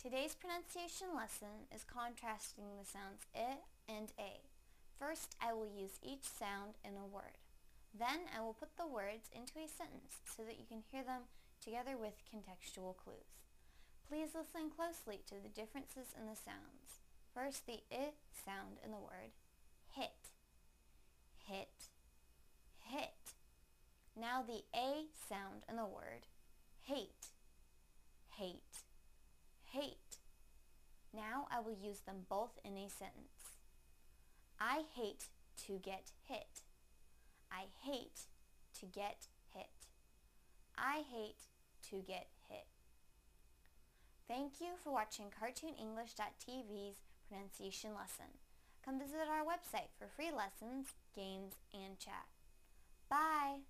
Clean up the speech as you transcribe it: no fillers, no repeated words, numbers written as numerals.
Today's pronunciation lesson is contrasting the sounds I and A. First, I will use each sound in a word. Then I will put the words into a sentence so that you can hear them together with contextual clues. Please listen closely to the differences in the sounds. First, the I sound in the word hit, hit, hit. Now the A sound in the word hate, hate, hate. Now I will use them both in a sentence. I hate to get hit. I hate to get hit. I hate to get hit. Thank you for watching CartoonEnglish.tv's pronunciation lesson. Come visit our website for free lessons, games, and chat. Bye!